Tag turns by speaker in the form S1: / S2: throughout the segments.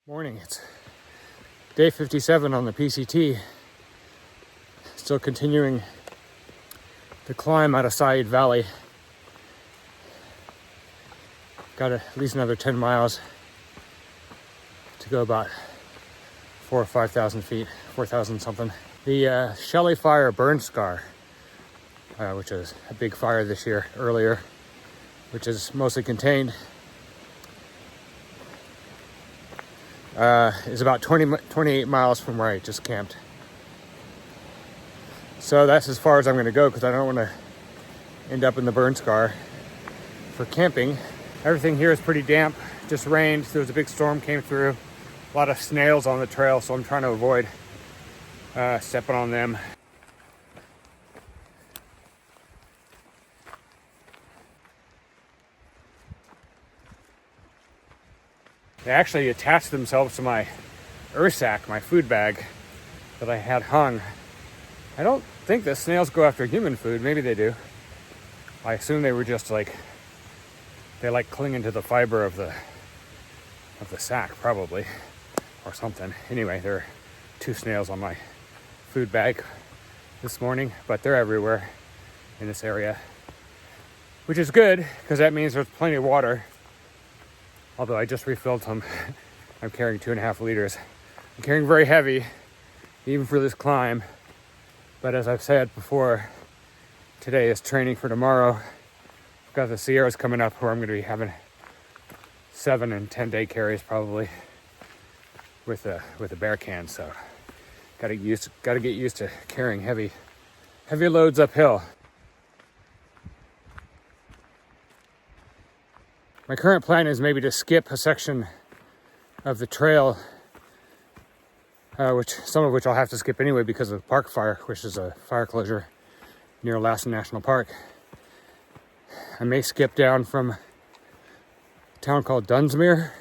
S1: Morning, it's day 57 on the PCT. Still continuing to climb out of Seiad Valley. Got at least another 10 miles to go, about 4,000 or 5,000 feet, 4,000 something. The Shelley Fire burn scar, which is a big fire this year, earlier, which is mostly contained, is about 28 miles from where I just camped. So that's as far as I'm going to go because I don't want to end up in the burn scar for camping. Everything here is pretty damp. Just rained. There was a big storm came through. A lot of snails on the trail, so I'm trying to avoid stepping on them. They actually attached themselves to my sack, my food bag that I had hung. I don't think the snails go after human food. Maybe they do. I assume they were just like, they like clinging to the fiber of the sack, probably, or something. Anyway, there are 2 snails on my food bag this morning, but they're everywhere in this area, which is good because that means there's plenty of water. Although I just refilled some. I'm carrying 2.5 liters. I'm carrying very heavy, even for this climb. But as I've said before, today is training for tomorrow. I've got the Sierras coming up where I'm going to be having 7 and 10 day carries probably with a bear can. So got to get used to carrying heavy loads uphill. My current plan is maybe to skip a section of the trail, some of which I'll have to skip anyway because of the park fire, which is a fire closure near Lassen National Park. I may skip down from a town called Dunsmuir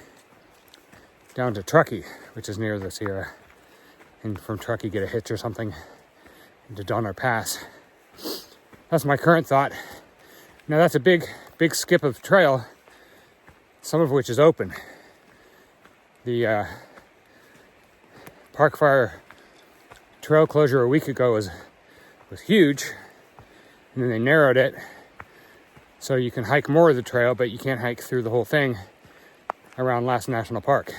S1: down to Truckee, which is near the Sierra, and from Truckee get a hitch or something into Donner Pass. That's my current thought. Now that's a big skip of trail, some of which is open. The park fire trail closure a week ago was huge, and then they narrowed it so you can hike more of the trail, but you can't hike through the whole thing around Lassen National Park.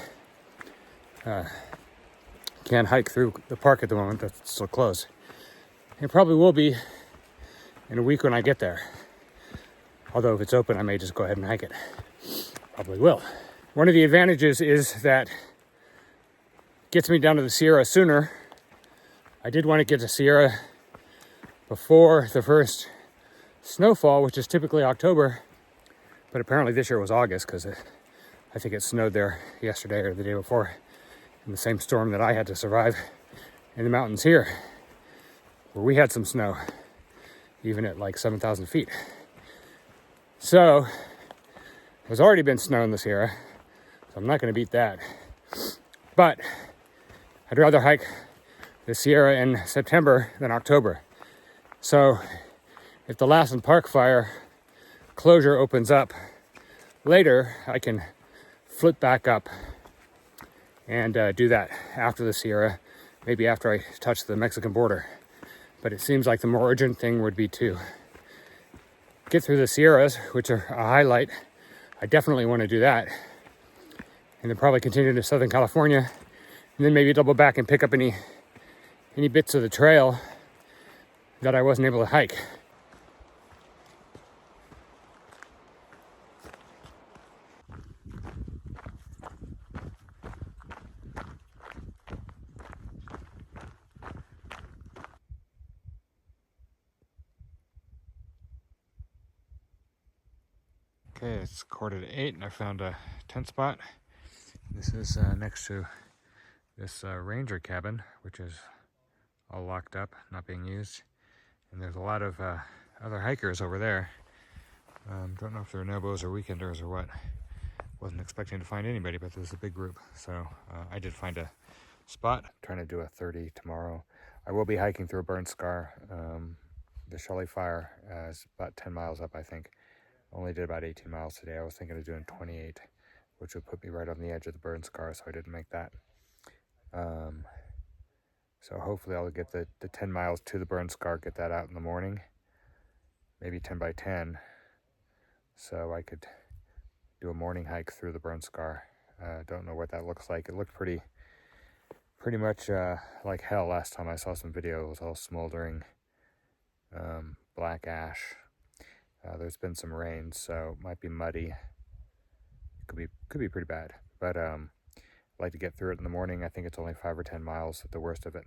S1: Can't hike through the park at the moment, that's still closed. It probably will be in a week when I get there. Although if it's open, I may just go ahead and hike it. Probably will. One of the advantages is that it gets me down to the Sierra sooner. I did want to get to Sierra before the first snowfall, which is typically October, but apparently this year was August because I think it snowed there yesterday or the day before in the same storm that I had to survive in the mountains here, where we had some snow, even at like 7,000 feet. So there's already been snow in the Sierra, so I'm not going to beat that. But I'd rather hike the Sierra in September than October. So if the Lassen Park fire closure opens up later, I can flip back up and do that after the Sierra, maybe after I touch the Mexican border. But it seems like the more urgent thing would be to get through the Sierras, which are a highlight. I definitely want to do that. And then probably continue to Southern California, and then maybe double back and pick up any bits of the trail that I wasn't able to hike. Okay, it's 7:45 and I found a tent spot. This is next to this ranger cabin, which is all locked up, not being used. And there's a lot of other hikers over there. Don't know if they're nobos or weekenders or what. Wasn't expecting to find anybody, but there's a big group. So I did find a spot. I'm trying to do a 30 tomorrow. I will be hiking through a burn scar. The Shelley Fire is about 10 miles up, I think. Only did about 18 miles today. I was thinking of doing 28 which would put me right on the edge of the burn scar, so I didn't make that. So hopefully I'll get the 10 miles to the burn scar, get that out in the morning, maybe 10 by 10, so I could do a morning hike through the burn scar. Don't know what that looks like. It looked pretty much like hell last time I saw some video. It was all smoldering black ash. There's been some rain, so it might be muddy. It could be pretty bad, but I'd like to get through it in the morning. I think it's only 5 or 10 miles at the worst of it.